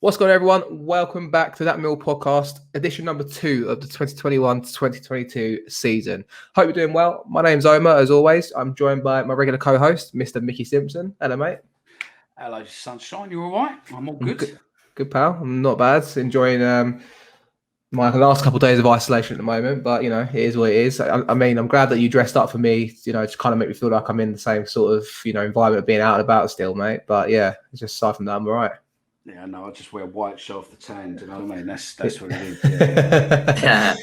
What's going on, everyone? Welcome back to That Mill Podcast, edition number 2 of the 2021 to 2022 season. Hope you're doing well. My name's Omer, as always. I'm joined by my regular co-host, Mr. Micky Simpson. Hello, mate. Hello, sunshine. You all right? I'm all good. Good, pal. I'm not bad. Enjoying my last couple of days of isolation at the moment, but, you know, it is what it is. I mean, I'm glad that you dressed up for me, you know, to kind of make me feel like I'm in the same sort of, you know, environment of being out and about still, mate. But, yeah, just aside from that, I'm all right. Yeah, no, I just wear white, show off the tan. Do you know what I mean? That's what it is. Yeah.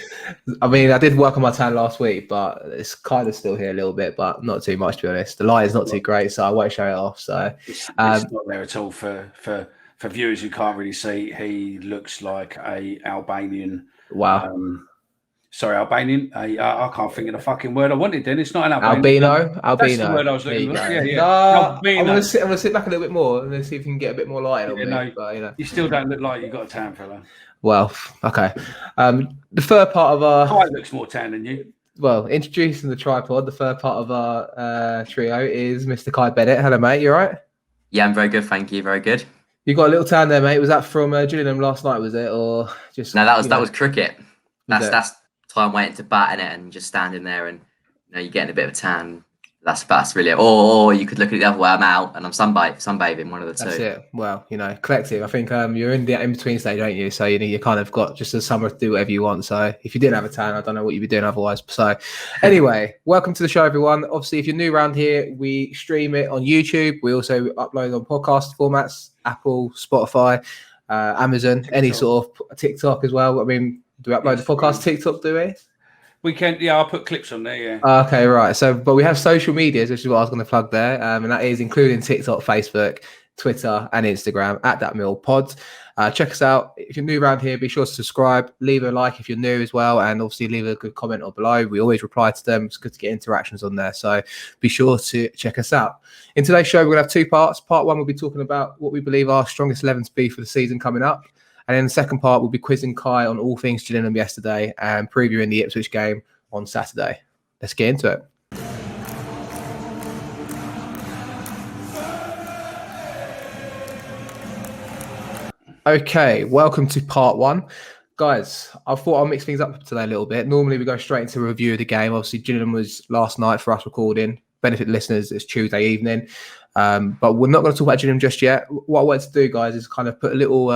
I mean, I did work on my tan last week, but it's kind of still here a little bit, but not too much, to be honest. The light is not too great, so I won't show it off. So it's not there at all for viewers who can't really see. He looks like a Albanian. Wow. Albanian. I can't think of the fucking word I wanted. Then it's not an Albanian. Albino. That's the word I was looking for. Yeah. I'm gonna sit back a little bit more and then see if you can get a bit more light. You still don't look like you got a tan, fella. Well, okay. The third part of our Kai looks more tan than you. Well, introducing the tripod, the third part of our trio is Mr. Kai Bennett. Hello, mate. You all right? Yeah, I'm very good. Thank you. Very good. You got a little tan there, mate. Was that from Gillingham last night? Was it, or just? No, that was cricket. That's time waiting to bat in it and just standing there, and you know, you're getting a bit of a tan. That's really it. Or you could look at the other way. I'm out and I'm sunbathing, one of the two. That's it. Well, you know, collective. I think you're in the in-between stage, aren't you? So you kind of got just the summer to do whatever you want. So if you didn't have a tan, I don't know what you'd be doing otherwise. So anyway, welcome to the show, everyone. Obviously, if you're new around here, we stream it on YouTube. We also upload on podcast formats, Apple, Spotify, Amazon, any sort of TikTok as well. I mean, do we upload the podcast TikTok, do we? We can, yeah, I'll put clips on there, yeah. Okay, right. So, but we have social medias, which is what I was going to plug there. And that is including TikTok, Facebook, Twitter, and Instagram at That Mill Pod. Check us out. If you're new around here, be sure to subscribe, leave a like if you're new as well, and obviously leave a good comment or below. We always reply to them. It's good to get interactions on there. So be sure to check us out. In today's show, we're going to have two parts. Part one, we'll be talking about what we believe our strongest 11 to be for the season coming up. And in the second part, we'll be quizzing Kai on all things Gillingham yesterday and previewing the Ipswich game on Saturday. Let's get into it. Okay, welcome to part one. Guys, I thought I'll mix things up today a little bit. Normally, we go straight into a review of the game. Obviously, Gillingham was last night for us recording. Benefit listeners, it's Tuesday evening. But we're not going to talk about Gillingham just yet. What I wanted to do, guys, is kind of put a little...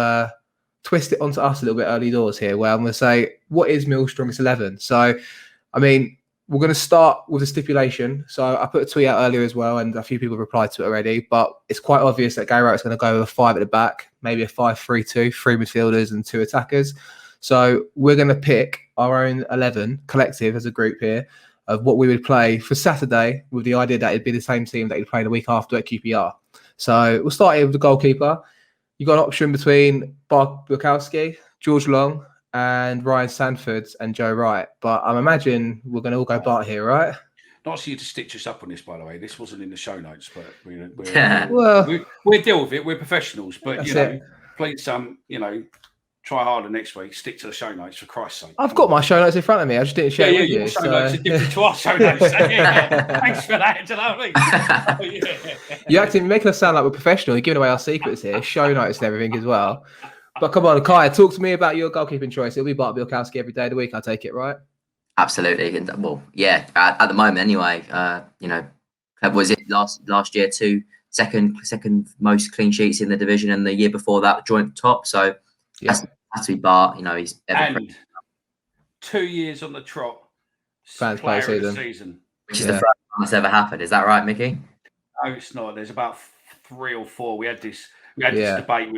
twist it onto us a little bit early doors here, where I'm going to say, what is Mill's strongest 11? So, I mean, we're going to start with a stipulation. So I put a tweet out earlier as well, and a few people replied to it already, but it's quite obvious that Gary Rowett's going to go with a 5 at the back, maybe a 5-3-2, 3 midfielders and 2 attackers. So we're going to pick our own 11 collective as a group here of what we would play for Saturday, with the idea that it'd be the same team that you'd play the week after at QPR. So we'll start here with the goalkeeper. You got an option between Bart Bukowski, George Long, and Ryan Sanford and Joe Wright. But I imagine we're going to all go Bart here, right? Nice of you to stitch us up on this, by the way. This wasn't in the show notes, but we'll deal with it. We're professionals, but please, try harder next week. Stick to the show notes, for Christ's sake. I've got my show notes in front of me. I just didn't share it with you. Your show notes are different to our show notes. Thanks for that. Do you know what I mean? You're making us sound like we're professional. You're giving away our secrets here, show notes and everything as well. But come on, Kai, talk to me about your goalkeeping choice. It'll be Bart Bielkowski every day of the week, I take it, right? Absolutely. Well, yeah, at the moment anyway. Was it last year second most clean sheets in the division, and the year before that joint top. So has to be Bart. You know, he's and 2 years on the trot. Fans play season. Which is the first time that's ever happened. Is that right, Micky? No, it's not. There's about 3 or 4. We had this debate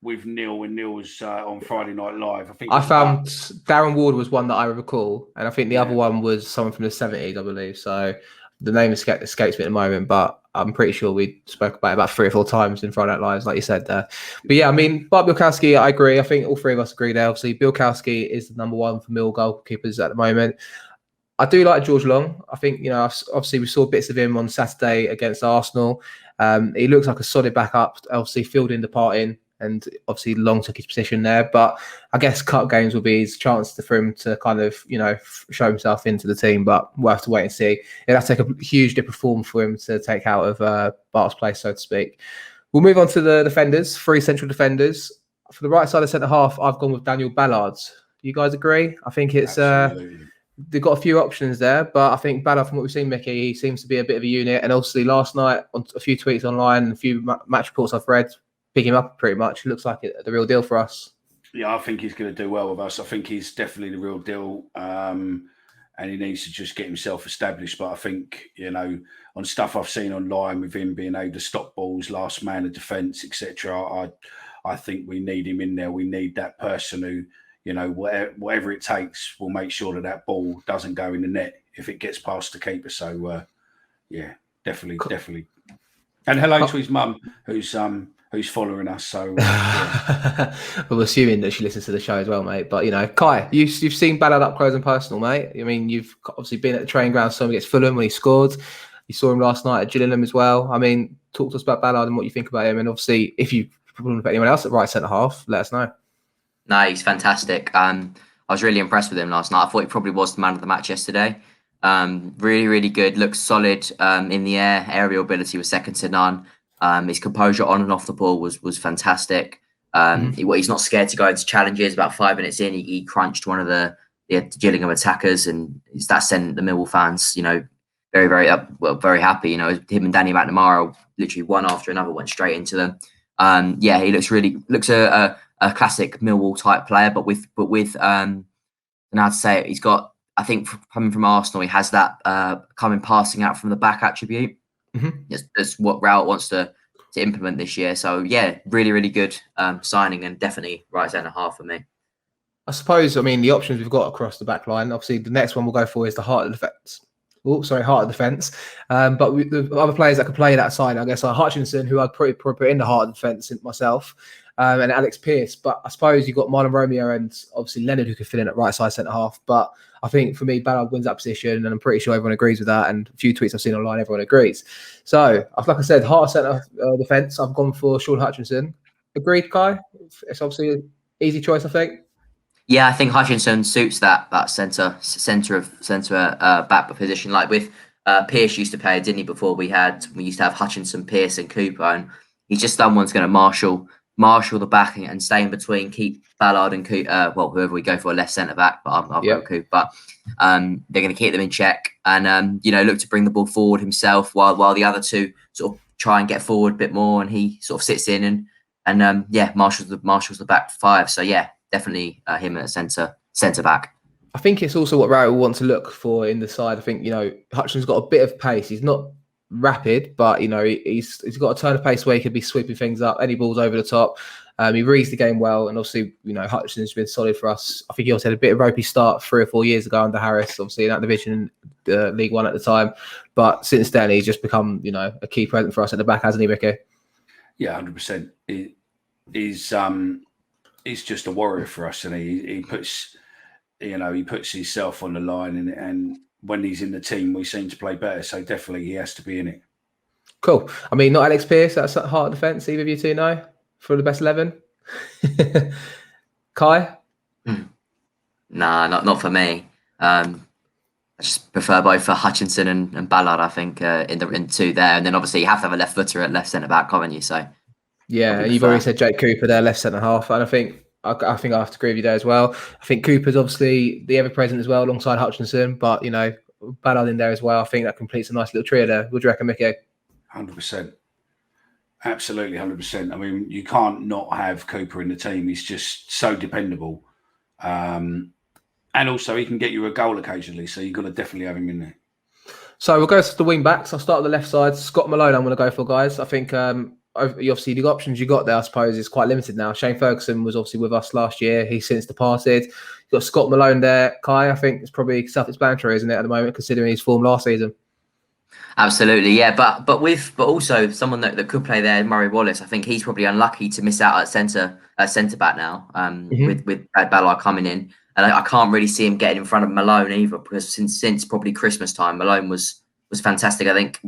with Neil when Neil was on Friday Night Live. I found Darren Ward was one that I recall, and I think the other one was someone from the 70s, I believe. So the name escapes me at the moment, but I'm pretty sure we spoke about 3 or 4 times in Friday Night Live, like you said there. But yeah, I mean, Bart Bielkowski, I agree. I think all 3 of us agree there. Obviously, Bielkowski is the number 1 for Mill goalkeepers at the moment. I do like George Long. I think, you know, obviously we saw bits of him on Saturday against Arsenal. He looks like a solid backup, obviously fielding, departing, and obviously Long took his position there. But I guess cup games will be his chance for him to kind of, you know, show himself into the team. But we'll have to wait and see. It'll have to take a huge dip of form for him to take out of Bart's place, so to speak. We'll move on to the defenders, 3 central defenders. for the right side of centre half, I've gone with Daniel Ballard. You guys agree? I think it's they've got a few options there, but I think Ballard, from what we've seen, Micky, he seems to be a bit of a unit. And obviously, last night, on a few tweets online, a few match reports I've read, pick him up pretty much. It looks like the real deal for us. Yeah, I think he's going to do well with us. I think he's definitely the real deal, and he needs to just get himself established. But I think, on stuff I've seen online with him being able to stop balls, last man of defence, etc., I think we need him in there. We need that person who, whatever it takes, will make sure that ball doesn't go in the net if it gets past the keeper. So, definitely. And hello to his mum, who's following us. So, well, we're assuming that she listens to the show as well, mate. But Kai, you've seen Ballard up close and personal, mate. I mean, you've obviously been at the training ground. Some against Fulham when he scored. You saw him last night at Gillingham as well. I mean, talk to us about Ballard and what you think about him. And obviously, if you want to put anyone else at right centre half, let us know. No, he's fantastic. I was really impressed with him last night. I thought he probably was the man of the match yesterday. Really, really good. Looks solid in the air. Aerial ability was second to none. His composure on and off the ball was fantastic. He's not scared to go into challenges. About 5 minutes in, he crunched one of the Gillingham attackers, and that sent the Millwall fans, very, very very happy. Him and Danny McNamara, literally one after another, went straight into them. He looks a classic Millwall type player, but with I don't know how to say it. He's got, I think, coming from Arsenal, he has that passing out from the back attribute. That's what Rowett wants to implement this year. So yeah, really, really good signing, and definitely right centre half for me. I suppose, the options we've got across the back line, obviously the next one we'll go for is the heart of defence. Heart of defence. But the other players that can play that side, I guess, are Hutchinson, who I'd probably put in the heart of defence myself, and Alex Pearce. But I suppose you've got Marlon Romeo and obviously Leonard, who could fit in at right side centre half. But I think for me, Ballard wins that position, and I'm pretty sure everyone agrees with that. And a few tweets I've seen online, everyone agrees. So, like I said, heart of centre defence, I've gone for Sean Hutchinson. Agreed, Kai? It's obviously an easy choice, I think. Yeah, I think Hutchinson suits that centre back position. Like with Pearce used to play, didn't he? Before we used to have Hutchinson, Pearce, and Cooper, and he's just someone's going to marshal the back and stay in between, keep Ballard and Cooper. Whoever we go for a left centre back, but I'll go Cooper. But they're going to keep them in check and look to bring the ball forward himself while the other two sort of try and get forward a bit more, and he sort of sits in and marshals the back five. So yeah. Definitely him at centre back. I think it's also what Rowett will want to look for in the side. I think, Hutchinson's got a bit of pace. He's not rapid, but, he's got a turn of pace where he could be sweeping things up, any balls over the top. He reads the game well. And obviously, Hutchinson's been solid for us. I think he also had a bit of ropey start 3 or 4 years ago under Harris, obviously in that division, League One at the time. But since then, he's just become, a key presence for us at the back, hasn't he, Micky? Yeah, 100%. He's just a warrior for us, and he puts himself on the line, and when he's in the team, we seem to play better. So definitely, he has to be in it. Cool. Not Alex Pearce. That's heart of defence. Either of you two know for the best 11. Kai? Nah, not for me. I just prefer both for Hutchinson and Ballard. I think in two there, and then obviously you have to have a left footer at left centre back, haven't you? So. Yeah, you've already said Jake Cooper there, left centre half, and I think I have to agree with you there as well. I think Cooper's obviously the ever present as well, alongside Hutchinson, but Ballard in there as well. I think that completes a nice little trio there. What do you reckon, Micky? 100%, absolutely 100%. You can't not have Cooper in the team. He's just so dependable, and also he can get you a goal occasionally. So you've got to definitely have him in there. So we'll go to the wing backs. I'll start on the left side. Scott Malone, I'm going to go for, guys. I think. Obviously, the options you got there, I suppose, is quite limited now. Shane Ferguson was obviously with us last year. He's since departed. You've got Scott Malone there. Kai, I think it's probably self-explanatory, isn't it, at the moment, considering his form last season? Absolutely, yeah. But also someone that could play there, Murray Wallace. I think he's probably unlucky to miss out at centre back now. With Ballard coming in, and I can't really see him getting in front of Malone either, because since probably Christmas time, Malone was fantastic. I think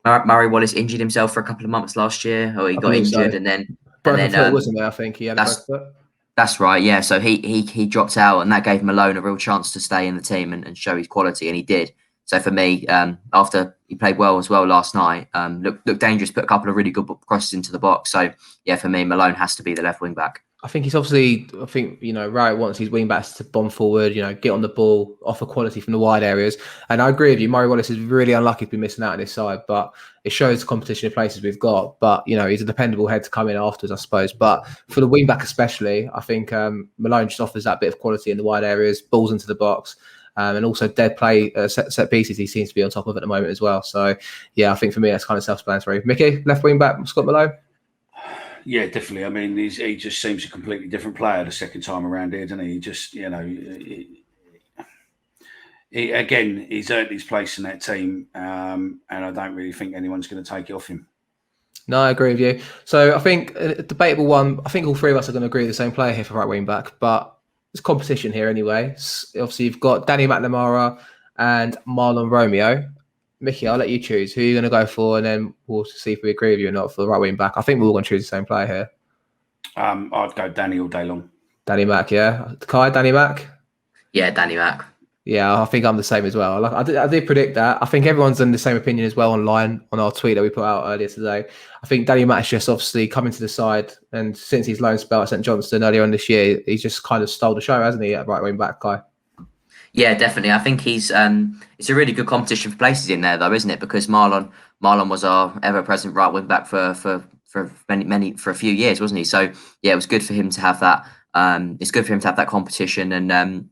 Murray Wallace injured himself for a couple of months last year, or he got injured, and then wasn't there? I think he had a foot. That's right, yeah. So he dropped out, and that gave Malone a real chance to stay in the team and show his quality, and he did. So for me, after he played well as well last night, looked dangerous, put a couple of really good crosses into the box. So yeah, for me, Malone has to be the left wing back. I think he's obviously, Rowett wants his wing backs to bomb forward, get on the ball, offer quality from the wide areas. And I agree with you, Murray Wallace is really unlucky to be missing out on this side, but it shows the competition in places we've got. But, he's a dependable head to come in afterwards, I suppose. But for the wing back especially, I think Malone just offers that bit of quality in the wide areas, balls into the box. And also dead play, set pieces he seems to be on top of at the moment as well. So, yeah, I think for me, that's kind of self-explanatory. Mickey, left wing back, Scott Malone? Yeah, definitely. I mean, he just seems a completely different player the second time around here, doesn't he? He just, he's earned his place in that team, and I don't really think anyone's going to take it off him. No, I agree with you. So I think a debatable one, I think all three of us are going to agree with the same player here for right wing back, but there's competition here anyway. Obviously, you've got Danny McNamara and Marlon Romeo. Mickey, I'll let you choose. Who are you going to go for? And then we'll see if we agree with you or not for the right wing back. I think we're all going to choose the same player here. I'd go Danny all day long. Danny Mac, yeah. Kai, Danny Mac? Yeah, Danny Mac. Yeah, I think I'm the same as well. I did predict that. I think everyone's in the same opinion as well online on our tweet that we put out earlier today. I think Danny Mac is just obviously coming to the side. And since his loan spell at St Johnstone earlier on this year, he's just kind of stole the show, hasn't he, at right wing back, Kai? Yeah, definitely. I think he's it's a really good competition for places in there, though, isn't it? Because Marlon was our ever-present right wing back for a few years, wasn't he? So yeah, it was good for him to have that. It's good for him to have that competition, and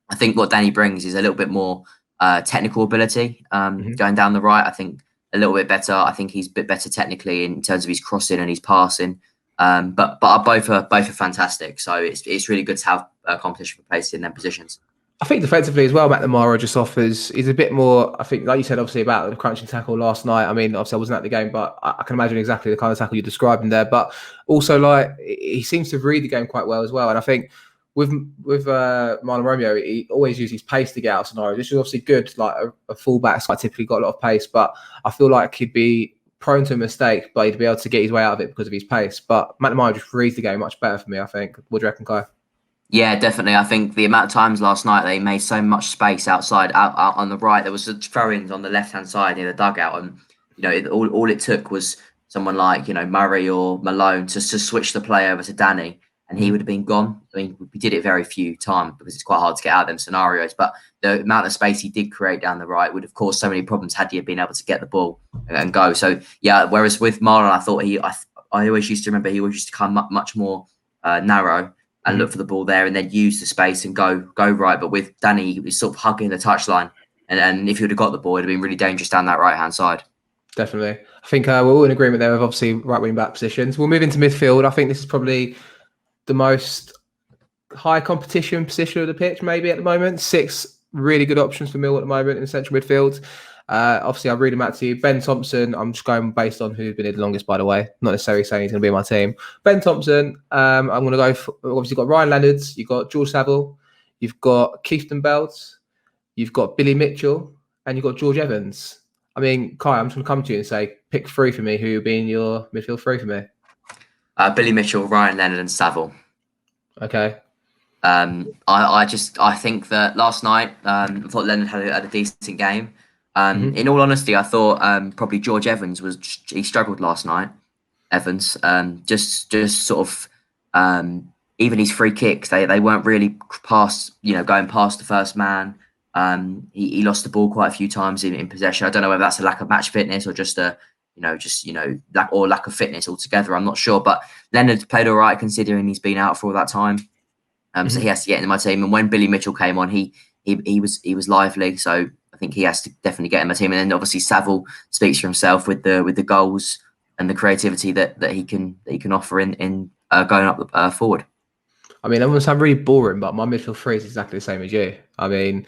I think what Danny brings is a little bit more technical ability going down the right. I think a little bit better. I think he's a bit better technically in terms of his crossing and his passing. But both are fantastic. So it's really good to have a competition for places in their positions. I think defensively as well, McNamara just offers, he's a bit more, I think, like you said, obviously about the crunching tackle last night. I mean, obviously I wasn't at the game, but I can imagine exactly the kind of tackle you're describing there. But also, he seems to read the game quite well as well. And I think with Marlon Romeo, he always uses his pace to get out of scenarios, which is obviously good. Like a fullback's typically got a lot of pace, but I feel like he'd be prone to a mistake, but he'd be able to get his way out of it because of his pace. But McNamara just reads the game much better for me, I think. What do you reckon, Kai? Yeah, definitely. I think the amount of times last night they made so much space out on the right. There was throw-ins on the left-hand side near the dugout, and all it took was someone like Murray or Malone to switch the play over to Danny, and he would have been gone. I mean, we did it very few times because it's quite hard to get out of them scenarios. But the amount of space he did create down the right would have caused so many problems had he been able to get the ball and go. So yeah, whereas with Marlon, I thought I always used to remember he always used to come much more narrow and look for the ball there and then use the space and go right. But with Danny, he was sort of hugging the touchline. And if he would have got the ball, it would have been really dangerous down that right-hand side. Definitely. I think we're all in agreement there with obviously right wing back positions. We'll move into midfield. I think this is probably the most high competition position of the pitch, maybe at the moment. 6 really good options for Mill at the moment in the central midfield. Obviously, I'll read them out to you. Ben Thompson, I'm just going based on who's been here the longest, by the way. Not necessarily saying he's going to be in my team. Ben Thompson, I'm going to go for, obviously, you've got Ryan Leonards, you've got George Saville, you've got Keithton Belt, you've got Billy Mitchell, and you've got George Evans. I mean, Kai, I'm just going to come to you and say, pick 3 for me. Who would be in your midfield 3 for me? Billy Mitchell, Ryan Leonard, and Saville. Okay. I think that last night, I thought Leonard had a decent game. In all honesty, I thought probably George Evans he struggled last night. Evans, just sort of even his free kicks, they weren't really going past the first man. He lost the ball quite a few times in possession. I don't know whether that's a lack of match fitness or just lack of fitness altogether. I'm not sure, but Leonard played all right considering he's been out for all that time. So he has to get into my team. And when Billy Mitchell came on, he was lively. So I think he has to definitely get in my team. And then obviously Saville speaks for himself with the goals and the creativity that he can offer in going up forward. I mean, I'm going to sound really boring, but my midfield 3 is exactly the same as you. I mean,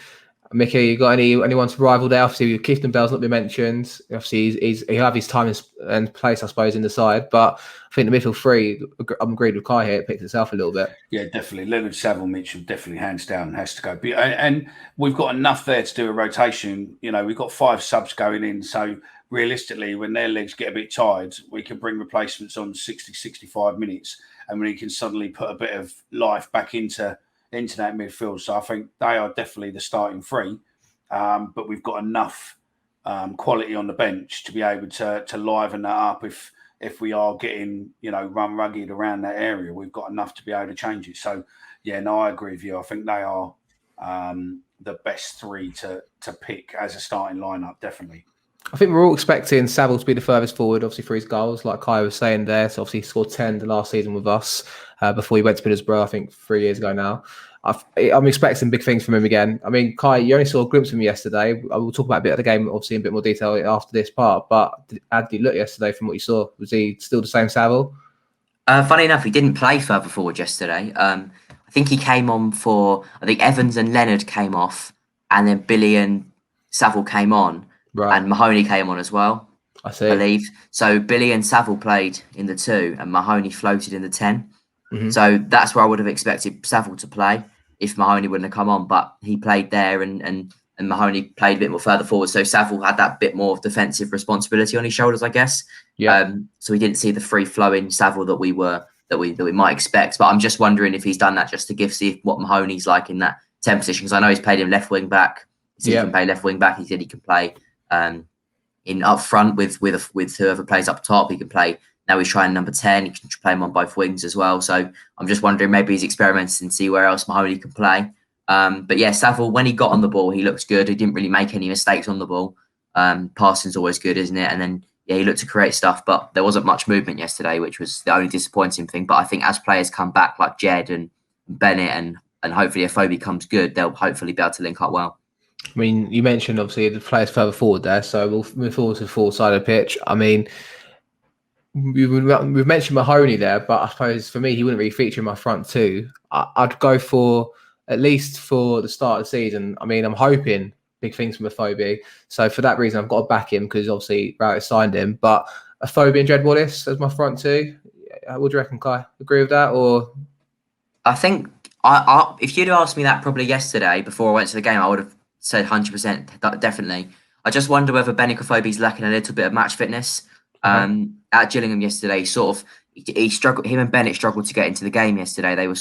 Mickey, you got anyone to rival there? Obviously, Keithton Bell's not been mentioned. Obviously, he'll have his time and place, I suppose, in the side. But I think the midfield 3, I'm agreed with Kai here. It picks itself a little bit. Yeah, definitely. Leonard, Saville, Mitchell, definitely hands down has to go. And we've got enough there to do a rotation. We've got 5 subs going in. So realistically, when their legs get a bit tired, we can bring replacements on 60, 65 minutes, and we can suddenly put a bit of life back into that midfield. So I think they are definitely the starting 3. But we've got enough quality on the bench to be able to liven that up if if we are getting, run rugged around that area, we've got enough to be able to change it. So, yeah, no, I agree with you. I think they are the best three to pick as a starting lineup, definitely. I think we're all expecting Saville to be the furthest forward, obviously, for his goals, like Kai was saying there. So obviously he scored 10 the last season with us before he went to Middlesbrough, I think 3 years ago now. I'm expecting big things from him again. I mean, Kai, you only saw a glimpse of him yesterday. I will talk about a bit of the game, obviously, in a bit more detail after this part. But how did he look yesterday from what you saw? Was he still the same Saville? Funny enough, he didn't play further forward yesterday. I think he came on I think Evans and Leonard came off, and then Billy and Saville came on. Right. And Mahoney came on as well, I believe. So Billy and Saville played in the 2 and Mahoney floated in the 10. Mm-hmm. So that's where I would have expected Saville to play if Mahoney wouldn't have come on. But he played there and Mahoney played a bit more further forward. So Saville had that bit more of defensive responsibility on his shoulders, I guess. Yeah. So we didn't see the free-flowing Saville that we might expect. But I'm just wondering if he's done that just to see what Mahoney's like in that 10 position. Because I know he's played him left wing back. He can play left wing back. He said he can play in up front with whoever plays up top. He can play. Now he's trying number 10. He can play him on both wings as well. So I'm just wondering, maybe he's experimenting and see where else Mahoney can play. But yeah, Saville, when he got on the ball, he looked good. He didn't really make any mistakes on the ball. Passing's always good, isn't it? And then he looked to create stuff, but there wasn't much movement yesterday, which was the only disappointing thing. But I think as players come back, like Jed and Bennett, and hopefully if Phoebe comes good, they'll hopefully be able to link up well. I mean, you mentioned obviously the players further forward there, so we'll move forward to the forward side of the pitch. I mean, we've mentioned Mahoney there, but I suppose for me, he wouldn't really feature in my front 2. I'd go for, at least for the start of the season. I mean, I'm hoping big things from Afobe. So for that reason, I've got to back him because obviously Router signed him. But Afobe and Jed Wallace as my front 2. What do you reckon, Kai? Agree with that? Or I think if you'd asked me that probably yesterday before I went to the game, I would have said 100%, definitely. I just wonder whether Benik Afobe's lacking a little bit of match fitness. At Gillingham yesterday, he struggled. Him and Bennett struggled to get into the game yesterday. They were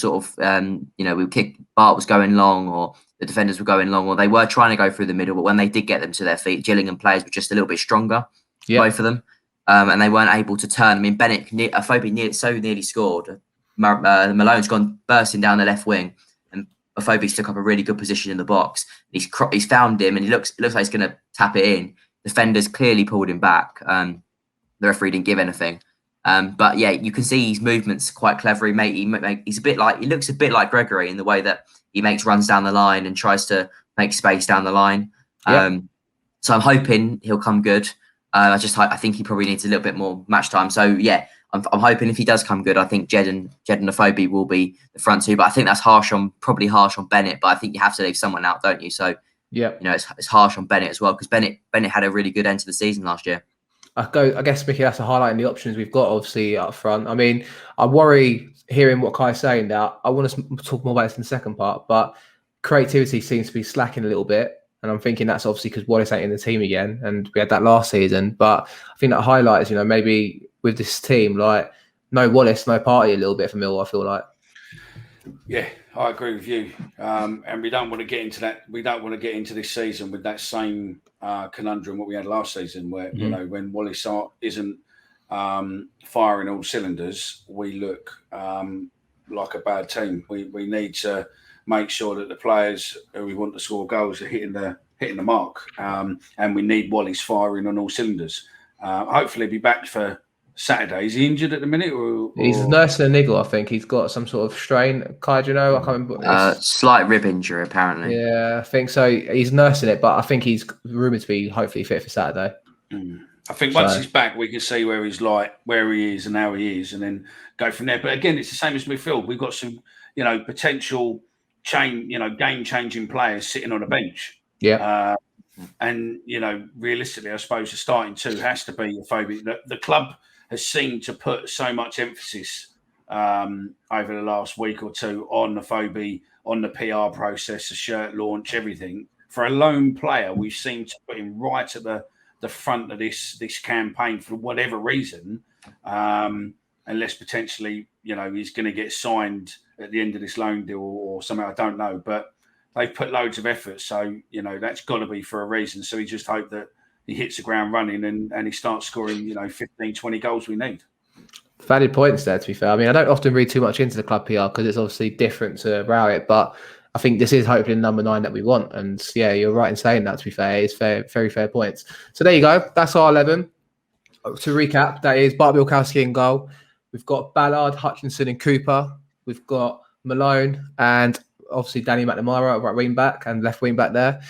Bart was going long, or the defenders were going long, or they were trying to go through the middle. But when they did get them to their feet, Gillingham players were just a little bit stronger, both of them, and they weren't able to turn. I mean, Afobe nearly scored. Malone's gone bursting down the left wing, and Afobe's took up a really good position in the box. He's found him, and it looks like he's going to tap it in. Defenders clearly pulled him back. The referee didn't give anything. But yeah, you can see his movements quite clever. He looks a bit like Gregory in the way that he makes runs down the line and tries to make space down the line. So I'm hoping he'll come good. I think he probably needs a little bit more match time. So yeah, I'm hoping if he does come good, I think Jed and Afobe will be the front 2. But I think that's probably harsh on Bennett. But I think you have to leave someone out, don't you? So it's harsh on Bennett as well, because Bennett had a really good end to the season last year. I guess, Micky, that's a highlight in the options we've got, obviously, up front. I mean, I worry hearing what Kai's saying now. I want to talk more about this in the second part, but creativity seems to be slacking a little bit. And I'm thinking that's obviously because Wallace ain't in the team again, and we had that last season. But I think that highlights, maybe with this team, like, no Wallace, no Party a little bit for Millwall, I feel like. Yeah, I agree with you. And we don't want to get into that. We don't want to get into this season with that same conundrum what we had last season, where when Wallace isn't firing all cylinders, we look like a bad team. We need to make sure that the players who we want to score goals are hitting the mark, and we need Wallace firing on all cylinders. Hopefully, he'll be back for Saturday. Is he injured at the minute? Or... He's nursing a niggle, I think. He's got some sort of strain. Kai, do you know? I can't remember. Slight rib injury, apparently. Yeah, I think so. He's nursing it, but I think he's rumoured to be hopefully fit for Saturday. I think once he's back, we can see where he is and how he is, and then go from there. But again, it's the same as midfield. We've got some, potential game-changing players sitting on a bench. Yeah. And, realistically, I suppose the starting 2 has to be Afobe. The club has seemed to put so much emphasis over the last week or 2 on Afobe, on the PR process, the shirt launch, everything. For a lone player, we've seemed to put him right at the front of this campaign for whatever reason, unless potentially, he's going to get signed at the end of this loan deal or something, I don't know. But they've put loads of effort, so, that's got to be for a reason. So we just hope that he hits the ground running and he starts scoring, 15, 20 goals we need. Valid points there, to be fair. I mean, I don't often read too much into the club PR because it's obviously different to Rowett, but I think this is hopefully number 9 that we want. And yeah, you're right in saying that, to be fair. It's very fair points. So there you go. That's our 11. To recap, that is Bart Bielkowski in goal. We've got Ballard, Hutchinson and Cooper. We've got Malone and obviously Danny McNamara at right wing back and left wing back there.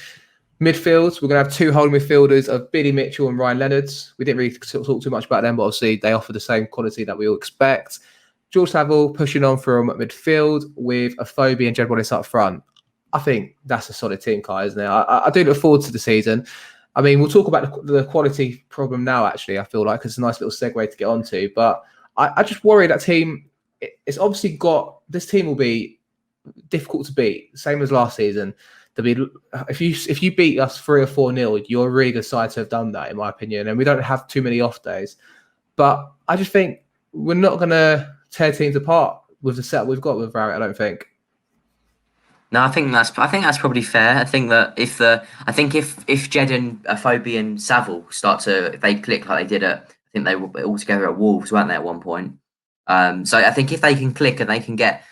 Midfields, we're going to have 2 holding midfielders of Billy Mitchell and Ryan Leonards. We didn't really talk too much about them, but obviously they offer the same quality that we all expect. George Saville pushing on from midfield with Afobe and Jed Wallace up front. I think that's a solid team, Kai, isn't it? I do look forward to the season. I mean, we'll talk about the quality problem now, actually, I feel like. It's a nice little segue to get onto. But I just worry that team, it's obviously got, this team will be difficult to beat, same as last season. If you beat us 3 or 4-0, you're a really good side to have done that, in my opinion. And we don't have too many off days. But I just think we're not going to tear teams apart with the set we've got with Rowett, I don't think. No, I think that's probably fair. I think that if Jed and Afobe and Saville if they click like they did I think they were all together at Wolves, weren't they, at one point? So I think if they can click and they can get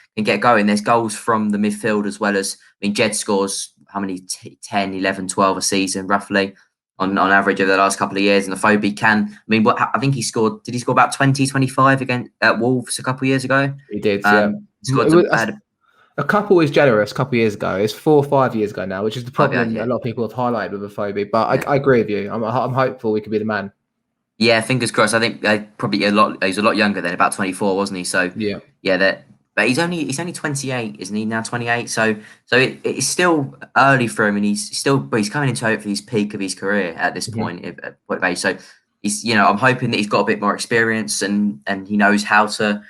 going, there's goals from the midfield as well as, I mean, Jed scores how many 10, 11, 12 a season roughly on average over the last couple of years, and Afobe can, I mean, I think he scored about 20, 25 against at Wolves a couple of years ago? He did, yeah. A couple is generous. A couple of years ago, it's 4 or 5 years ago now, which is the problem a lot of people have highlighted with Afobe. But I agree with you. I'm hopeful we could be the man. Yeah, fingers crossed. I think probably he's a lot younger then, about 24, wasn't he? So but he's only 28, isn't he? Now 28. So it's still early for him, and he's coming into hopefully his peak of his career at this point of age. So he's, I'm hoping that he's got a bit more experience and he knows how to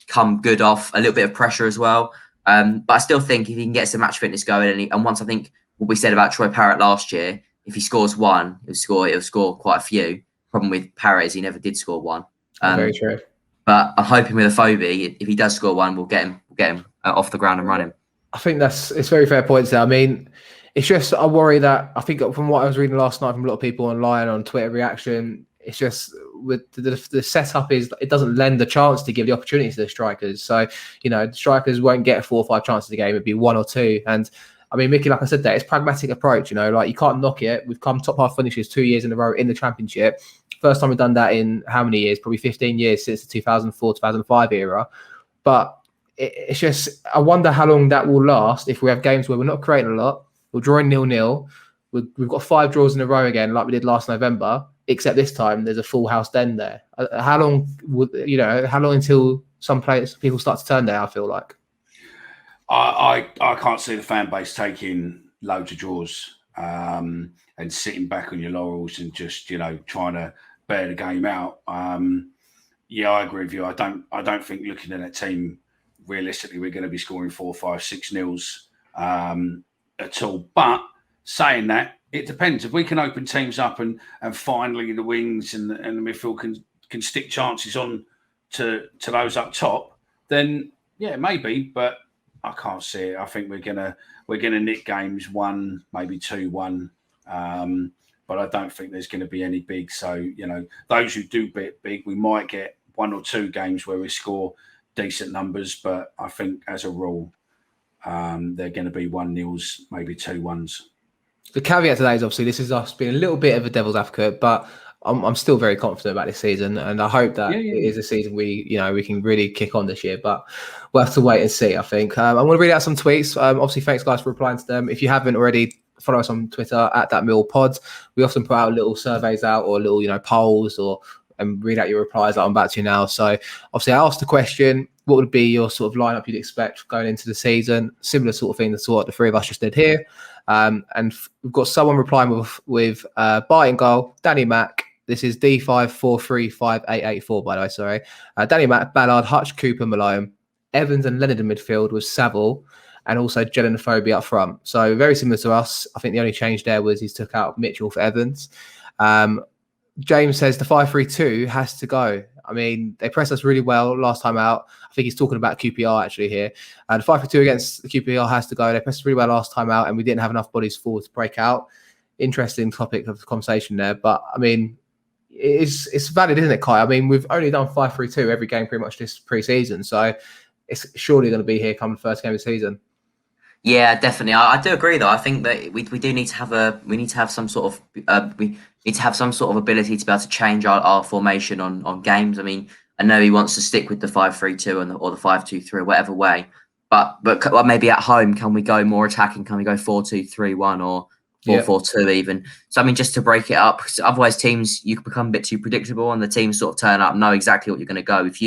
come good off a little bit of pressure as well. But I still think if he can get some match fitness going, and once I think what we said about Troy Parrott last year, if he scores 1, he'll score quite a few. Problem with Parrott is he never did score 1. Very true. But I'm hoping with Afobe, if he does score 1, we'll get him off the ground and run him. I think it's very fair points there. I mean, it's just I worry that, I think from what I was reading last night from a lot of people online on Twitter reaction, it's just with the setup is it doesn't lend the chance to give the opportunity to the strikers. So, the strikers won't get 4 or 5 chances a game. It'd be 1 or 2. And I mean, Mickey, like I said, it's pragmatic approach. Like you can't knock it. We've come top half finishes 2 years in a row in the Championship. First time we've done that in how many years? Probably 15 years since the 2004, 2005 era. But it's just, I wonder how long that will last if we have games where we're not creating a lot. We're drawing 0-0. We've got 5 draws in a row again, like we did last November. Except this time, there's a full house den there. How long until people start to turn there? I feel like I can't see the fan base taking loads of draws and sitting back on your laurels and just trying to bear the game out. I agree with you. I don't think looking at that team realistically, we're going to be scoring 4, 5, 6 nils at all. But saying that, it depends. If we can open teams up and finally the wings and the midfield can stick chances on to those up top, then yeah, maybe. But I can't see it. I think we're gonna nick games 1, maybe 2-1. But I don't think there's going to be any big. So those who do bet big, we might get 1 or 2 games where we score decent numbers. But I think as a rule, they're going to be 1-0s, maybe 2-1s. The caveat to that is obviously this is us being a little bit of a devil's advocate, but I'm still very confident about this season, and I hope that it is a season we can really kick on this year. But we'll have to wait and see. I think I'm going to read out some tweets. Obviously, thanks guys for replying to them. If you haven't already, follow us on Twitter at @MillPod. We often put out little surveys or little polls and read out your replies like I'm about to now. So obviously, I asked the question: what would be your sort of lineup you'd expect going into the season? Similar sort of thing to what the 3 of us just did here. And we've got someone replying with Bart in goal, Danny Mack. This is D5435884, by the way, sorry. Danny Mack, Ballard, Hutch, Cooper, Malone, Evans and Leonard in midfield with Saville, and also Jed and Afobe up front. So very similar to us. I think the only change there was he's took out Mitchell for Evans. James says the 5-3-2 has to go. I mean, they pressed us really well last time out. I think he's talking about QPR actually here. The 5-3-2 against the QPR has to go. They pressed us really well last time out, and we didn't have enough bodies forward to break out. Interesting topic of the conversation there. But, I mean, it's valid, isn't it, Kai? I mean, we've only done 5-3-2 every game pretty much this pre-season, so it's surely going to be here come the first game of the season. Yeah, definitely. I do agree, though. I think that we do need to have some sort of we need to have some sort of ability to be able to change our formation on games. I mean, I know he wants to stick with the 5-3-2 or the 5-2-3, whatever way. But maybe at home, can we go more attacking? Can we go 4-2-3-1 or 4-4-2 even? So I mean, just to break it up, because otherwise teams, you can become a bit too predictable, and the teams sort of turn up, know exactly what you're going to go. If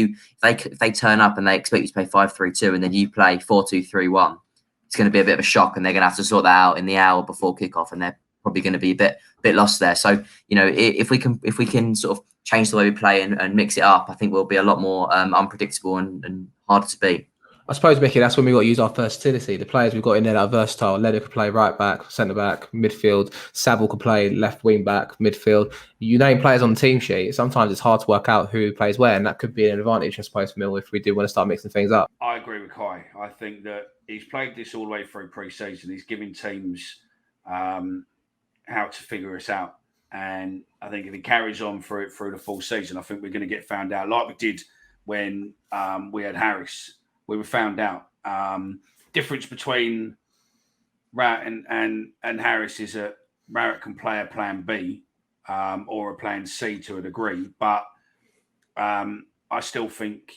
they turn up and they expect you to play 5-3-2, and then you play 4-2-3-1. It's going to be a bit of a shock, and they're going to have to sort that out in the hour before kickoff, and they're probably going to be a bit lost there. So if we can sort of change the way we play and mix it up, I think we'll be a lot more unpredictable and harder to beat. I suppose, Micky, that's when we got to use our versatility. The players we've got in there that are versatile. Leonard could play right back, centre back, midfield. Saville could play left wing back, midfield. You name players on the team sheet. Sometimes it's hard to work out who plays where, and that could be an advantage, I suppose, for Mill if we do want to start mixing things up. I agree with Kai. I think that he's played this all the way through pre-season. He's giving teams how to figure us out. And I think if he carries on through the full season, I think we're going to get found out like we did when we had Harris. We were found out. Difference between Rat and Harris is that Rat can play a plan B or a plan C to a degree. But I still think,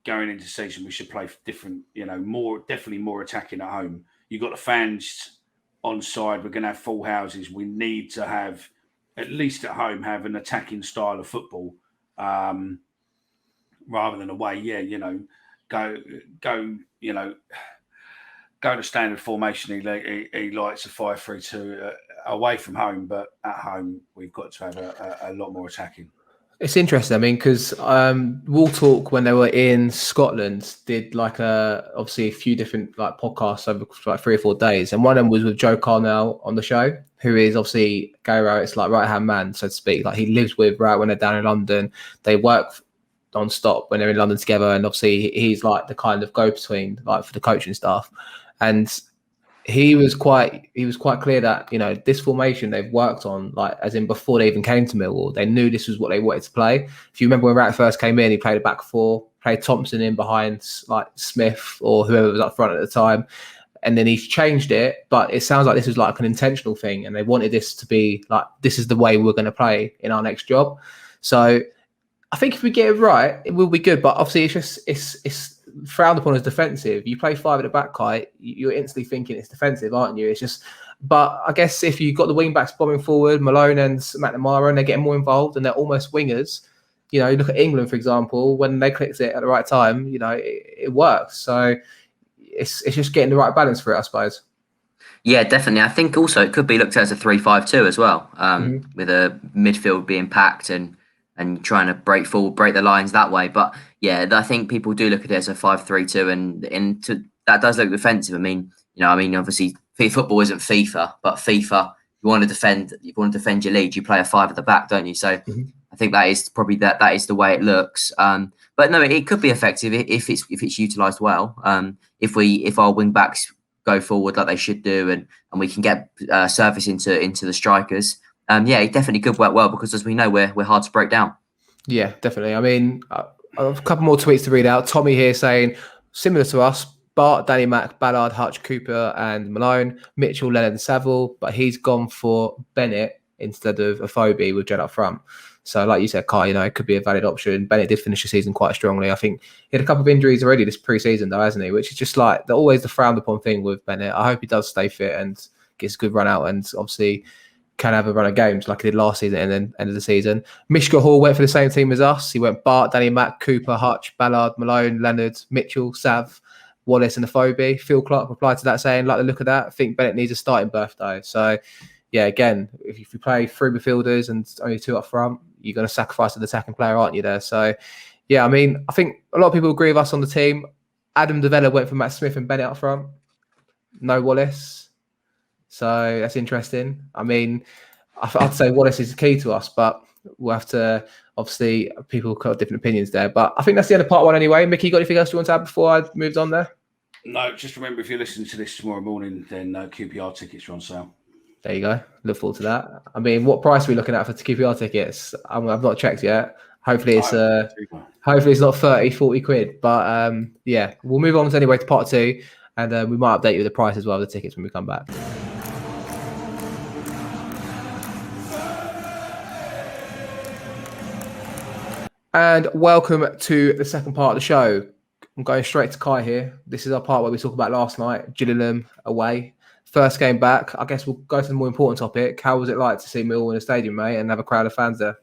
going into season, we should play different, definitely more attacking at home. You've got the fans on side. We're going to have full houses. We need to have, at least at home, have an attacking style of football rather than away. Go to standard formation. He likes a 5-3-2 away from home, but at home, we've got to have a lot more attacking. It's interesting. I mean, because Wall Talk, when they were in Scotland, did obviously a few different podcasts over 3 or 4 days, and one of them was with Joe Carnell on the show, who is obviously Gary Rowett's right hand man, so to speak. He lives with Rowett when they're down in London. They work non-stop when they're in London together, and obviously he's the kind of go-between for the coaching staff. And he was quite clear that this formation they've worked on as in before they even came to Millwall, they knew this was what they wanted to play. If you remember when Rat first came in, he played a back four, played Thompson in behind Smith or whoever was up front at the time, and then he's changed it. But it sounds like this was an intentional thing, and they wanted this to be this is the way we're going to play in our next job. So I think if we get it right, it will be good. But obviously, it's frowned upon as defensive. You play 5 at the back, Kai, you're instantly thinking it's defensive, aren't you? It's just, but I guess if you've got the wing backs bombing forward, Malone and McNamara, and they're getting more involved and they're almost wingers. You look at England, for example, when they clicked it at the right time, it works. So it's just getting the right balance for it, I suppose. Yeah, definitely. I think also it could be looked at as a 3-5-2 as well, with a midfield being packed and trying to break the lines that way. But yeah, I think people do look at it as a 5-3-2, and that does look defensive. I mean, obviously football isn't FIFA, but FIFA, you want to defend your lead, you play a 5 at the back, don't you? So I think that is probably that is the way it looks. But no, it could be effective if it's utilised well. If our wing backs go forward like they should do, and we can get service into the strikers. It definitely could work well, because as we know, we're hard to break down. Yeah, definitely. I mean, a couple more tweets to read out. Tommy here saying, similar to us, Bart, Danny Mack, Ballard, Hutch, Cooper and Malone, Mitchell, Leonard and Saville, but he's gone for Bennett instead of Afobe with Jed up front. So like you said, Kai, it could be a valid option. Bennett did finish the season quite strongly. I think he had a couple of injuries already this pre-season though, hasn't he? Which is just always the frowned upon thing with Bennett. I hope he does stay fit and gets a good run out, and obviously can have a run of games like he did last season and then end of the season. Mishka Hall went for the same team as us. He went Bart, Danny Mack, Cooper, Hutch, Ballard, Malone, Leonard, Mitchell, Sav, Wallace and Afobe. Phil Clark replied to that saying, like the look of that, I think Bennett needs a starting berth though. So yeah, again, if you play 3 midfielders and only 2 up front, you're going to sacrifice an attacking player, aren't you there? So yeah, I mean, I think a lot of people agree with us on the team. Adam Devella went for Matt Smith and Bennett up front. No Wallace. So that's interesting. I mean, I'd say Wallace is the key to us, but we'll have to, obviously, people got different opinions there. But I think that's the end of part 1 anyway. Micky, you got anything else you want to add before I moved on there? No, just remember, if you're listening to this tomorrow morning, then QPR tickets are on sale. There you go. Look forward to that. I mean, what price are we looking at for QPR tickets? I've not checked yet. Hopefully it's not 30, 40 quid. But yeah, we'll move on anyway to part 2, and we might update you with the price as well of the tickets when we come back. And welcome to the second part of the show. I'm going straight to Kai here. This is our part where we talk about last night, Gillingham away. First game back. I guess we'll go to the more important topic. How was it like to see Millwall in the stadium, mate, and have a crowd of fans there?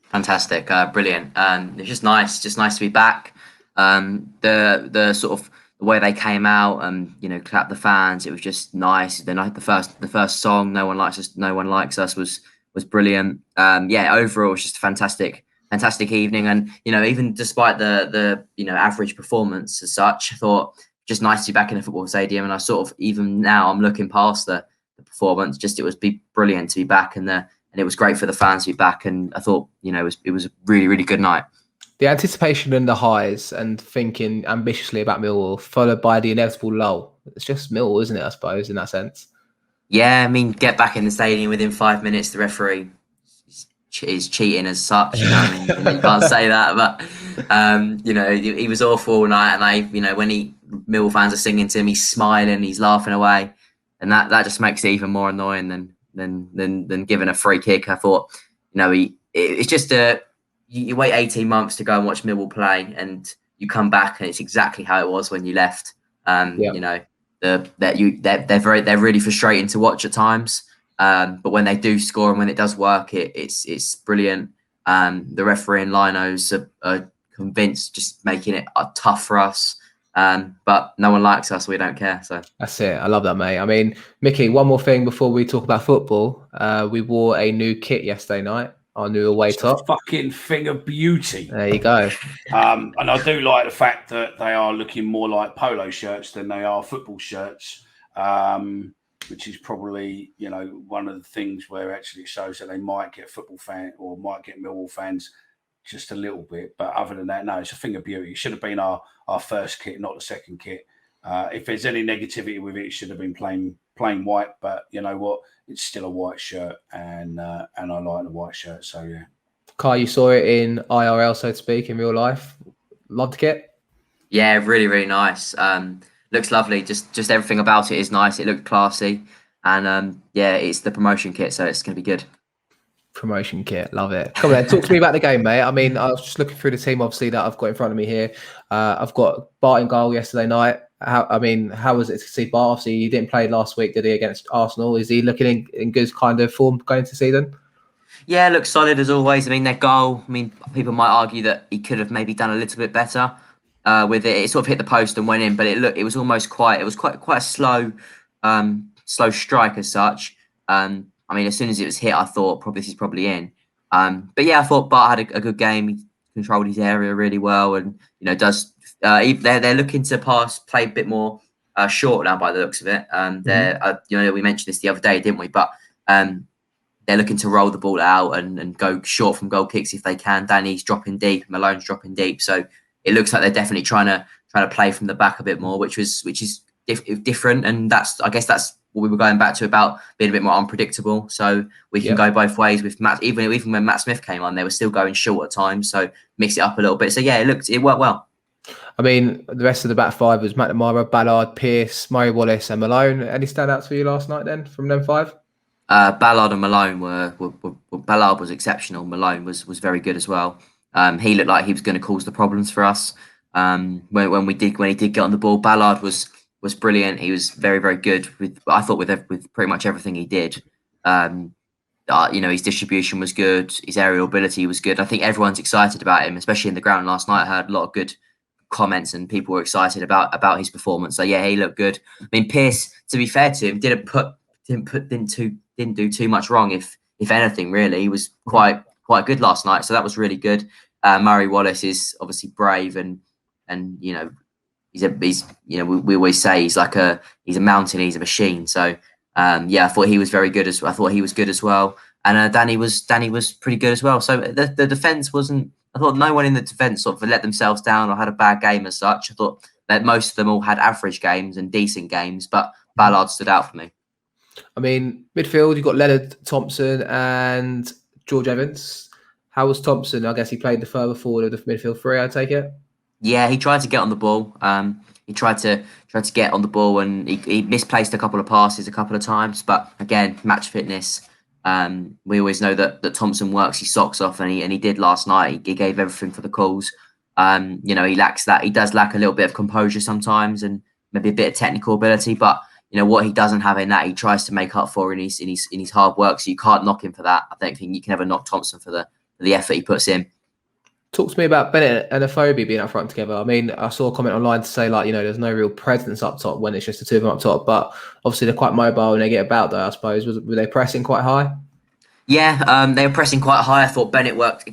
Fantastic, brilliant. It's just nice to be back. The sort of the way they came out and clap the fans. It was just nice. Then the first song, "No One Likes Us, No One Likes Us" was brilliant. Overall, it was just a fantastic evening. And even despite the average performance as such, I thought just nice to be back in a football stadium. And I sort of, even now, I'm looking past the performance. Just it was brilliant to be back, and it was great for the fans to be back. And I thought it was a really, really good night. The anticipation and the highs and thinking ambitiously about Millwall, followed by the inevitable lull. It's just Millwall, isn't it, I suppose, in that sense? Yeah, I mean, get back in the stadium within 5 minutes, the referee is cheating as such. You can't say that, but he was awful all night. And when Millwall fans are singing to him, he's smiling, he's laughing away, and that just makes it even more annoying than giving a free kick. I thought, it's just you wait 18 months to go and watch Millwall play, and you come back and it's exactly how it was when you left. They're really frustrating to watch at times. But when they do score and when it does work, it's brilliant. The referee and Linos are convinced, just making it tough for us. But no one likes us, so we don't care. So that's it. I love that, mate. I mean, Mickey, one more thing before we talk about football. We wore a new kit yesterday night. Our new away top. A fucking thing of beauty. There you go. And I do like the fact that they are looking more like polo shirts than they are football shirts. Which is probably, one of the things where actually it shows that they might get football fan or might get Millwall fans just a little bit. But other than that, no, it's a thing of beauty. It should have been our first kit, not the second kit. If there's any negativity with it, it should have been plain white. But you know what? It's still a white shirt, and I like the white shirt. So yeah. Kai, you saw it in IRL, so to speak, in real life. Loved the kit. Yeah, really, really nice. Looks lovely. Just everything about it is nice. It looked classy, and it's the promotion kit, so it's going to be good. Promotion kit, love it. Come on, then, talk to me about the game, mate. I mean, I was just looking through the team, obviously, that I've got in front of me here. I've got Bart in goal yesterday night. How was it to see Bart? Obviously, he didn't play last week, did he, against Arsenal? Is he looking in good kind of form going into season? Yeah, looks solid as always. I mean, their goal. I mean, people might argue that he could have maybe done a little bit better. With it, it sort of hit the post and went in, but it was almost quite a slow strike as such. I mean, as soon as it was hit, I thought this is probably in. But yeah, I thought Bart had a good game. He controlled his area really well, and they're looking to play a bit more short now by the looks of it. We mentioned this the other day, didn't we? But they're looking to roll the ball out and go short from goal kicks if they can. Danny's dropping deep, Malone's dropping deep, so it looks like they're definitely trying to play from the back a bit more, which is different, and I guess that's what we were going back to about being a bit more unpredictable. So we can go both ways with Matt. Even when Matt Smith came on, they were still going short at times, so mix it up a little bit. So yeah, it worked well. I mean, the rest of the back five was McNamara, Ballard, Pearce, Murray Wallace, and Malone. Any standouts for you last night then from them five? Ballard and Malone were Ballard was exceptional. Malone was very good as well. He looked like he was going to cause the problems for us. When he did get on the ball, Ballard was brilliant. He was very, very good with pretty much everything he did. His distribution was good. His aerial ability was good. I think everyone's excited about him, especially in the ground last night. I heard a lot of good comments and people were excited about his performance. So yeah, he looked good. I mean, Pearce, to be fair to him, didn't do too much wrong. If anything, really, he was quite good last night. So that was really good. Murray Wallace is obviously brave and we always say he's a mountain, he's a machine. So I thought he was very good I thought he was good as well. And Danny was pretty good as well. So the defence wasn't. I thought no one in the defence sort of let themselves down or had a bad game as such. I thought that most of them all had average games and decent games, but Ballard stood out for me. I mean, midfield, you've got Leonard, Thompson and George Evans. How was Thompson? I guess he played the further forward of the midfield three, I take it. Yeah, he tried to get on the ball. He tried to get on the ball, and he misplaced a couple of passes a couple of times. But again, match fitness. We always know that Thompson works his socks off, and he did last night. He gave everything for the calls. He lacks that. He does lack a little bit of composure sometimes, and maybe a bit of technical ability. But what he doesn't have in that, he tries to make up for in his hard work. So you can't knock him for that. I don't think you can ever knock Thompson for the effort he puts in. Talk to me about Bennett and Afobe being up front together. I mean, I saw a comment online to say, there's no real presence up top when it's just the two of them up top. But obviously, they're quite mobile and they get about, though, I suppose. Were they pressing quite high? Yeah, they were pressing quite high. I thought Bennett worked.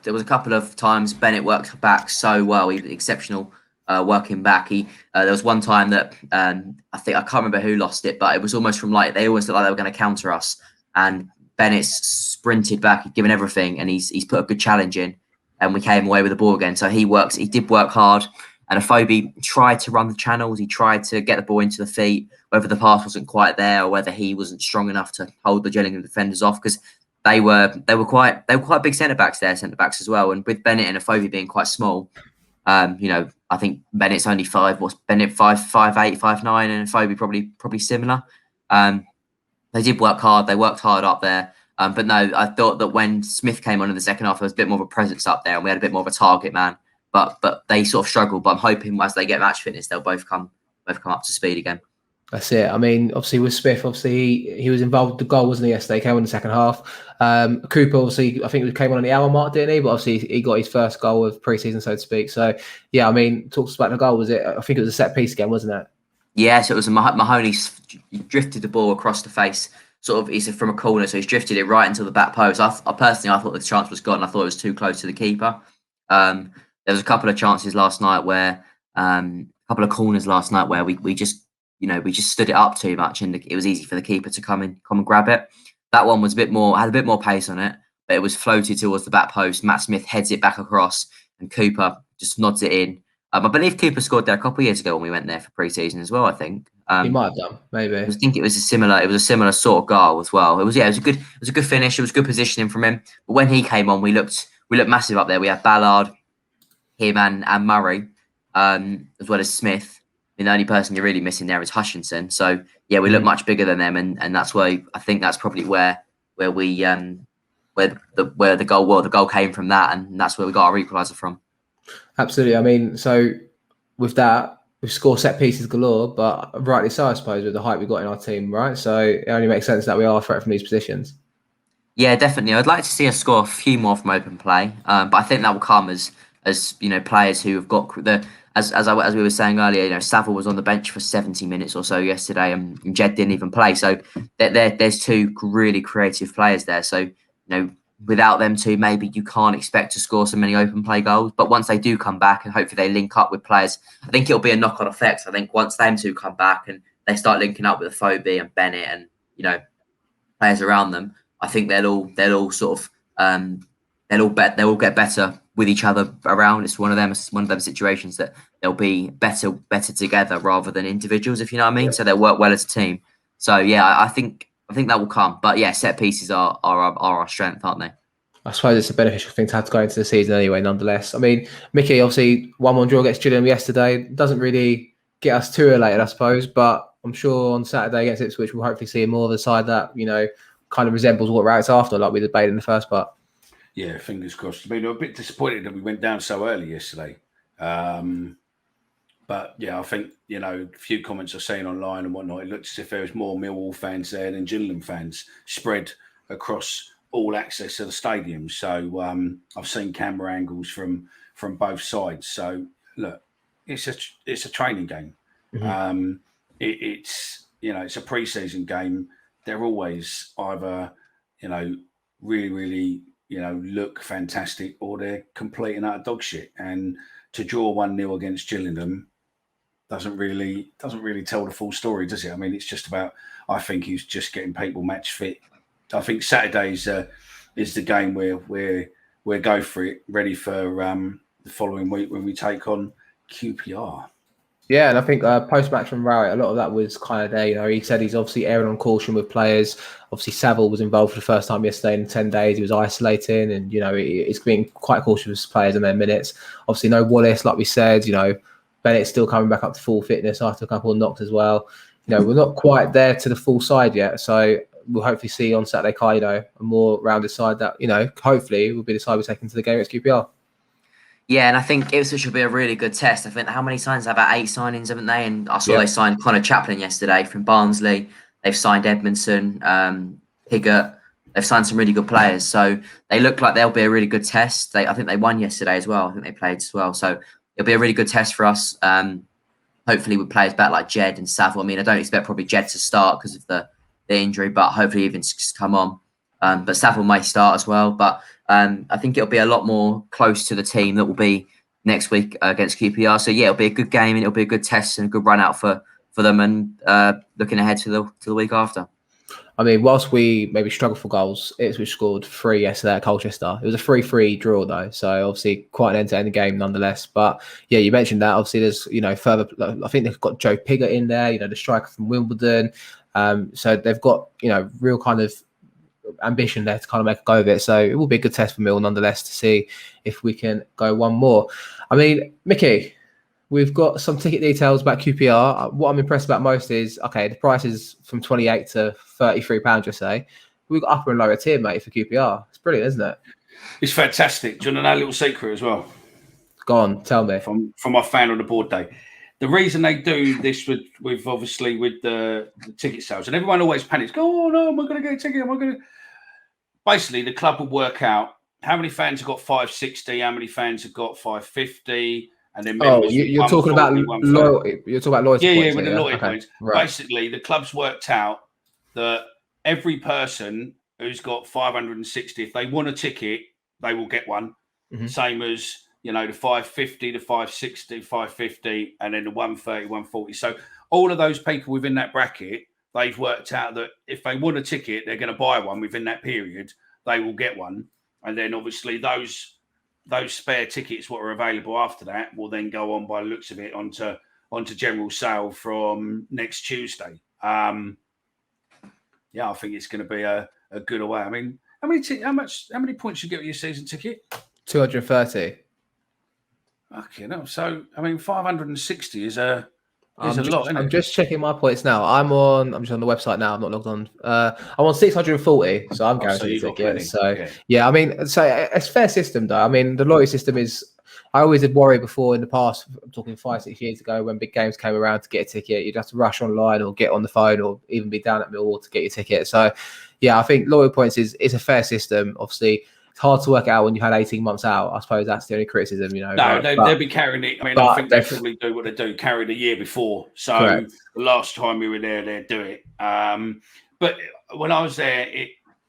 There was a couple of times Bennett worked back so well. He was exceptional working back. There was one time that I can't remember who lost it, but it was almost from they always looked like they were going to counter us. And Bennett sprinted back, he'd given everything, and he's put a good challenge in. And we came away with the ball again. So he did work hard. And Afobe tried to run the channels. He tried to get the ball into the feet, whether the pass wasn't quite there or whether he wasn't strong enough to hold the Gillingham defenders off, because they were quite big centre backs as well. And with Bennett and Afobe being quite small, I think Bennett's only 5. What's Bennett 5'8", 5'9", and Afobe probably similar. They did work hard. They worked hard up there. But no, I thought that when Smith came on in the second half, there was a bit more of a presence up there, and we had a bit more of a target man. But they sort of struggled. But I'm hoping as they get match fitness, they'll both come up to speed again. That's it. I mean, obviously with Smith, he was involved with the goal, wasn't he, yesterday? Came on in the second half. Cooper, obviously, I think he came on the hour mark, didn't he? But obviously he got his first goal of pre-season, so to speak. So yeah, I mean, talk to us about the goal. I think it was a set piece again, wasn't it? Yeah, so it was Mahoney drifted the ball across the face. He's from a corner, so he's drifted it right into the back post. I personally thought the chance was gone. I thought it was too close to the keeper. There was a couple of chances last night where, a couple of corners last night where we just stood it up too much, and it was easy for the keeper to come and grab it. That one was had a bit more pace on it, but it was floated towards the back post. Matt Smith heads it back across, and Cooper just nods it in. I believe Cooper scored there a couple of years ago when we went there for pre-season as well. I think he might have done, maybe. I think it was a similar sort of goal as well. It was a good finish. It was good positioning from him. But when he came on, we looked massive up there. We had Ballard, him and Murray, as well as Smith. The only person you're really missing there is Hutchinson. So yeah, we look much bigger than them, and that's why I think that's probably where the goal came from that, and that's where we got our equaliser from. Absolutely. I mean, so with that, we score set pieces galore, but rightly so, I suppose, with the height we got in our team, right? So it only makes sense that we are a threat from these positions. Yeah, definitely. I'd like to see us score a few more from open play, but I think that will come as players who have got as we were saying earlier. Saville was on the bench for 70 minutes or so yesterday, and Jed didn't even play. So there's two really creative players there. So without them two, maybe you can't expect to score so many open play goals. But once they do come back, and hopefully they link up with players, I think it'll be a knock-on effect. I think once them two come back and they start linking up with Afobe and Bennett and players around them, I think they'll all sort of they'll all get better with each other around. It's one of them situations that they'll be better together rather than individuals, if you know what I mean. Yeah. So they'll work well as a team. So yeah, I think that will come. But yeah, set pieces are our strength, aren't they? I suppose it's a beneficial thing to have to go into the season anyway, nonetheless. I mean, Micky, obviously 1-1 draw against Gillingham yesterday. Doesn't really get us too elated, I suppose. But I'm sure on Saturday against Ipswich, we'll hopefully see more of the side that, kind of resembles what we're out after, like we debated in the first part. Yeah, fingers crossed. I mean, I'm a bit disappointed that we went down so early yesterday. But yeah, I think, a few comments I've seen online and whatnot, it looks as if there was more Millwall fans there than Gillingham fans spread across all access to the stadium. So I've seen camera angles from both sides. So look, it's a training game. Mm-hmm. It's a pre-season game. They're always either, really, really, look fantastic, or they're complete and utter dog shit. And to draw 1-0 against Gillingham doesn't really tell the full story, does it? I mean, it's just about, I think he's just getting people match fit. I think Saturday's is the game where we'll go for it, ready for the following week when we take on QPR. Yeah, and I think post-match from Rowett, a lot of that was kind of there. You know, he said he's obviously erring on caution with players. Obviously, Saville was involved for the first time yesterday in 10 days. He was isolating, and, you know, he's being quite cautious with players in their minutes. Obviously, no Wallace, like we said. You know, Bennett's still coming back up to full fitness after a couple of knocks as well. You know, we're not quite there to the full side yet. So we'll hopefully see on Saturday, Kai, you know, a more rounded side that, you know, hopefully will be the side we're taking to the game against QPR. Yeah, and I think Ipswich will be a really good test. I think how many signings? About 8 signings, haven't they? And I saw they signed Connor Chaplin yesterday from Barnsley. They've signed Edmondson, Higgett. They've signed some really good players. So they look like they'll be a really good test. I think they won yesterday as well. I think they played as well. So it'll be a really good test for us. Hopefully with players back like Jed and Saville. I mean, I don't expect probably Jed to start because of the injury, but hopefully even come on. But Saville may start as well. But I think it'll be a lot more close to the team that will be next week against QPR. So yeah, it'll be a good game and it'll be a good test and a good run out for them. And looking ahead to the week after. I mean, whilst we maybe struggled for goals, Ipswich scored 3 yesterday at Colchester. It was a 3-3 draw though, so obviously quite an end-to-end game nonetheless. But yeah, you mentioned that. Obviously, there's, you know, further. I think they've got Joe Pigott in there, you know, the striker from Wimbledon. So they've got, you know, real kind of ambition there to kind of make a go of it. So it will be a good test for Mill nonetheless to see if we can go one more. I mean, Mickey, we've got some ticket details about QPR. What I'm impressed about most is, okay, the price is from £28 to £33, just say. We've got upper and lower tier, mate, for QPR. It's brilliant, isn't it? It's fantastic. Do you want to know a little secret as well? Go on, tell me. From my fan on the board day. The reason they do this with obviously with the ticket sales, and everyone always panics, go, oh no, am I going to get a ticket? Am I going to... Basically, the club will work out how many fans have got 560, how many fans have got 550, and then you're talking about loyalty. You're talking about loyalty points. Yeah, with the loyalty points. Right. Basically, the club's worked out that every person who's got 560, if they want a ticket, they will get one. Mm-hmm. Same as, you know, the 550, the 560, 550, and then the 130, 140. So all of those people within that bracket, they've worked out that if they want a ticket, they're going to buy one within that period. They will get one, and then obviously those spare tickets, what are available after that, will then go on, by the looks of it, onto general sale from next Tuesday. Yeah, I think it's going to be a good away. I mean, how many points you get with your season ticket? 230. Okay, no. So I mean, 560 is a lot. Isn't I'm it? just checking my points now. I'm just on the website now. I'm not logged on. I'm on 640, so I'm guaranteed a ticket. So yeah, I mean, so it's a fair system though. I mean, the loyalty system is. I always did worry before in the past. I'm talking 5-6 years ago when big games came around to get a ticket. You'd have to rush online or get on the phone or even be down at Millwall to get your ticket. So yeah, I think loyalty points is a fair system. Obviously, it's hard to work out when you had 18 months out. I suppose that's the only criticism, you know. No, they'll be carrying it. I mean, I think they probably do what they do, carry the year before. So correct. The last time we were there, they'd do it. But when I was there,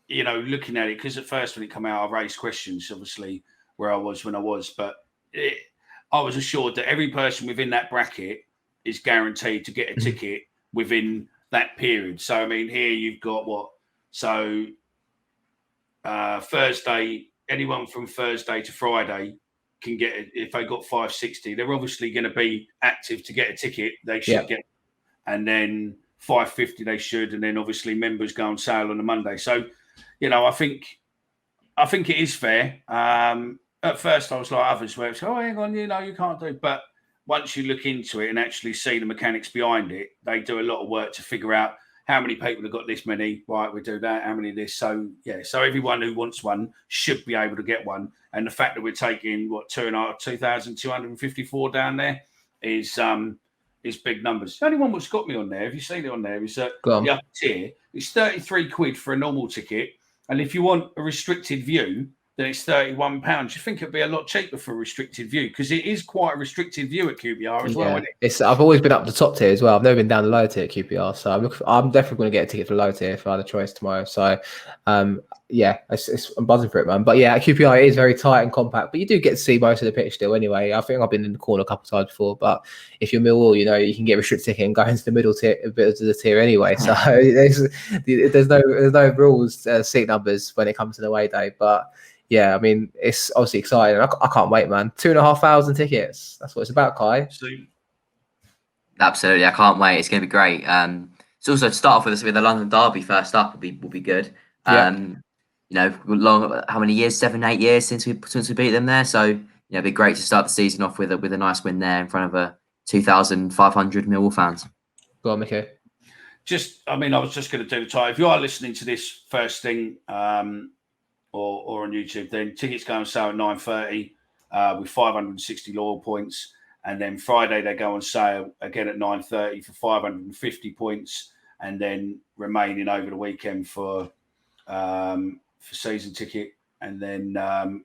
you know, looking at it, because at first when it came out, I raised questions, obviously, where I was when I was. But I was assured that every person within that bracket is guaranteed to get a ticket within that period. So, I mean, here you've got what? So... Thursday, anyone from Thursday to Friday can get it. If they got 560, they're obviously going to be active to get a ticket. They should get, and then 550 they should, and then obviously members go on sale on a Monday. So, you know, I think it is fair. At first, I was like others where it's, oh, hang on, you know, you can't do. But once you look into it and actually see the mechanics behind it, they do a lot of work to figure out how many people have got this many, right, we do that, how many of this. So, yeah, so everyone who wants one should be able to get one. And the fact that we're taking, 2,254 down there is big numbers. The only one that's got me on there, if you seen it on there, is the upper tier. It's £33 for a normal ticket. And if you want a restricted view, then it's £31. You think it'd be a lot cheaper for a restricted view, because it is quite a restricted view at QPR as well, isn't it? I've always been up the top tier as well. I've never been down the low tier at QPR, so I'm definitely going to get a ticket for low tier if I had a choice tomorrow. So, yeah, I'm buzzing for it, man. But yeah, at QPR it is very tight and compact, but you do get to see most of the pitch still anyway. I think I've been in the corner a couple of times before, but if you're Millwall, you know, you can get a restricted ticket and go into the middle tier, a bit of the tier anyway. So there's no rules, seat numbers when it comes to the away day, but. Yeah, I mean, it's obviously exciting. I can't wait, man. 2,500 tickets. That's what it's about, Kai. So Absolutely, I can't wait. It's going to be great. It's also to start off with the London Derby first up will be good. How many years? 7, 8 years since we beat them there. So it'd be great to start the season off with a nice win there in front of 2,500 Millwall fans. Go on, Micky. I was just going to do the time. If you are listening to this first thing, or on YouTube, then tickets go on sale at 9:30 with 560 loyal points, and then Friday they go on sale again at 9:30 for 550 points, and then remaining over the weekend for season ticket, and then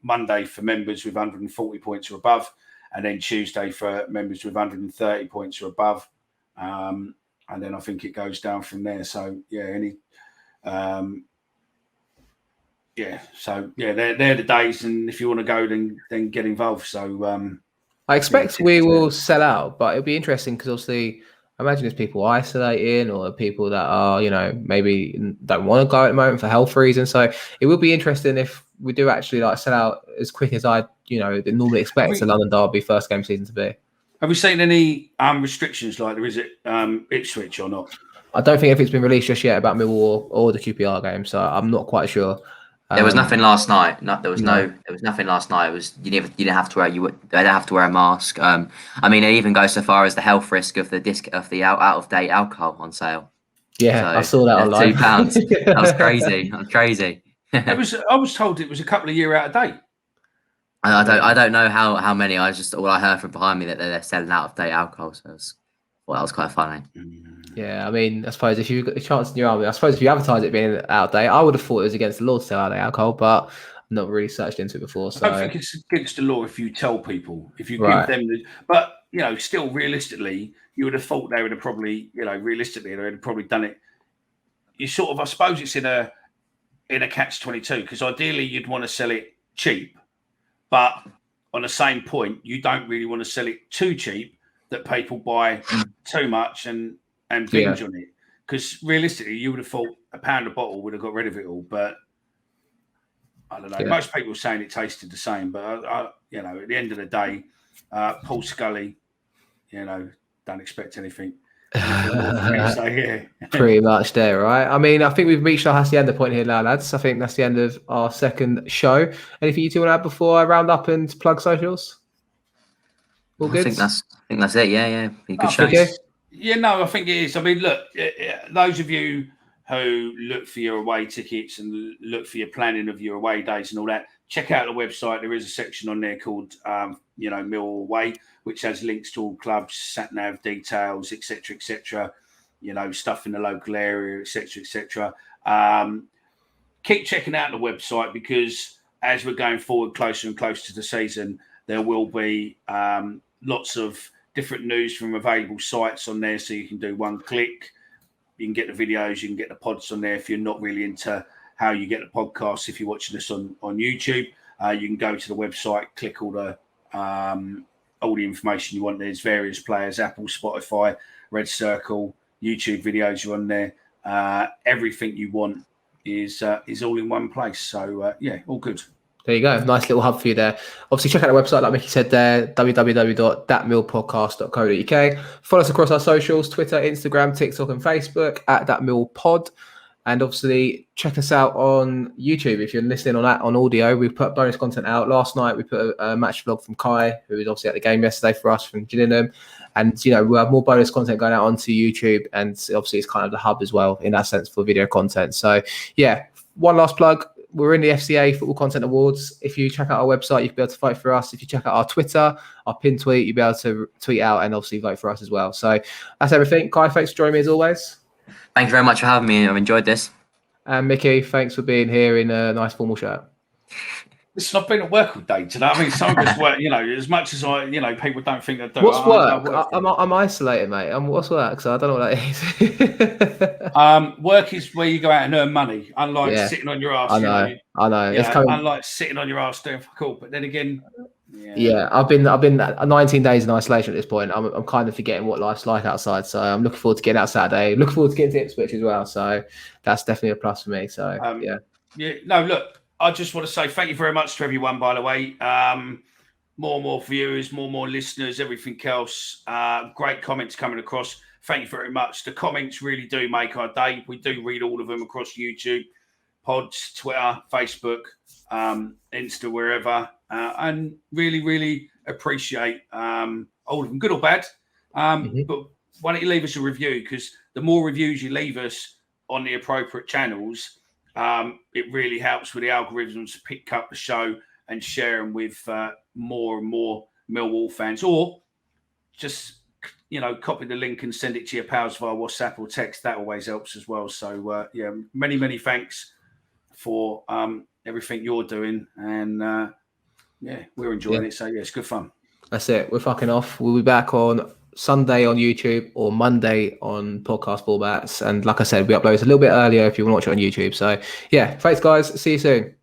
Monday for members with 140 points or above, and then Tuesday for members with 130 points or above, and then I think it goes down from there. So they're the days, and if you want to go, then get involved. So I expect we will sell out, but it'll be interesting because obviously I imagine there's people isolating or people that are, maybe don't want to go at the moment for health reasons. So it will be interesting if we do actually sell out as quick as I normally expect a London Derby first game season to be. Have we seen any restrictions like there is at Ipswich or not? I don't think if it's been released just yet about Millwall or the QPR game, so I'm not quite sure. There was nothing last night. There was nothing last night. It was you didn't have to wear a mask. It even goes so far as the health risk of the out of date alcohol on sale. Yeah, so, I saw that online. £2. That was crazy. That's crazy. I was told it was a couple of years out of date. I don't know how many. I heard from behind me that they're selling out of date alcohol. So that was quite funny. Yeah, I suppose if you've got a chance in your army, I suppose if you advertise it being out of date, I would have thought it was against the law to sell out of date alcohol, but I've not really searched into it before. So I don't think it's against the law if you tell people, if you give them but still realistically, you would have thought they would have probably, realistically, they would have probably done it. You sort of, I suppose it's in a catch-22 because ideally you'd want to sell it cheap, but on the same point, you don't really want to sell it too cheap that people buy too much and binge on it. Because realistically, you would have thought £1 a bottle would have got rid of it all. But I don't know. Yeah. Most people are saying it tasted the same. But, at the end of the day, Paul Scully, don't expect anything. So, yeah. Pretty much there, right? I think we've reached that's the end of the point here now, lads. I think that's the end of our second show. Anything you two want to add before I round up and plug socials? All good? I think that's it. Yeah. Good show. I think it is. Look, those of you who look for your away tickets and look for your planning of your away days and all that, check out the website. There is a section on there called, Millwall Away, which has links to all clubs, sat-nav details, etc., stuff in the local area, etc. Keep checking out the website because as we're going forward closer and closer to the season, there will be lots of different news from available sites on there. So you can do one click. You can get the videos, you can get the pods on there. If you're not really into how you get the podcasts, if you're watching this on YouTube, you can go to the website, click all the information you want. There's various players, Apple, Spotify, Red Circle, YouTube videos are on there. Everything you want is all in one place. So, all good. There you go. Nice little hub for you there. Obviously, check out the website, like Micky said there, www.thatmillpodcast.co.uk. Follow us across our socials, Twitter, Instagram, TikTok and Facebook @thatmillpod. And obviously, check us out on YouTube. If you're listening on that on audio, we put bonus content out. Last night, we put a match vlog from Kai, who was obviously at the game yesterday for us from Gillingham. And, we'll have more bonus content going out onto YouTube. And obviously, it's kind of the hub as well, in that sense, for video content. So, one last plug. We're in the FCA Football Content Awards. If you check out our website, you'll be able to vote for us. If you check out our Twitter, our pinned tweet, you'll be able to tweet out and obviously vote for us as well. So that's everything. Kai, thanks for joining me as always. Thank you very much for having me. I've enjoyed this. And Micky, thanks for being here in a nice formal shirt. Listen, I've been at work all day today. Some of us work, as much as people don't think they do. What's work? I'm isolated, mate. What's work? So I don't know what that is. Work is where you go out and earn money, unlike sitting on your ass. I know. Unlike sitting on your ass doing fuck all. But then again, I've been 19 days in isolation at this point. I'm kind of forgetting what life's like outside. So I'm looking forward to getting out Saturday. Looking forward to getting to Ipswich as well. So that's definitely a plus for me. So No, look. I just want to say thank you very much to everyone, by the way. more and more viewers, more and more listeners, everything else. Great comments coming across. Thank you very much. The comments really do make our day. We do read all of them across YouTube, Pods, Twitter, Facebook, Insta, wherever. And really, really appreciate all of them, good or bad. But why don't you leave us a review? Because the more reviews you leave us on the appropriate channels, it really helps with the algorithms to pick up the show and share them with more and more Millwall fans. Or just, copy the link and send it to your pals via WhatsApp or text. That always helps as well. So, many, many thanks for everything you're doing. And, we're enjoying it. So, it's good fun. That's it. We're fucking off. We'll be back on Sunday on YouTube or Monday on podcast formats. And like I said, we upload it a little bit earlier if you want to watch it on YouTube. So, thanks, guys. See you soon.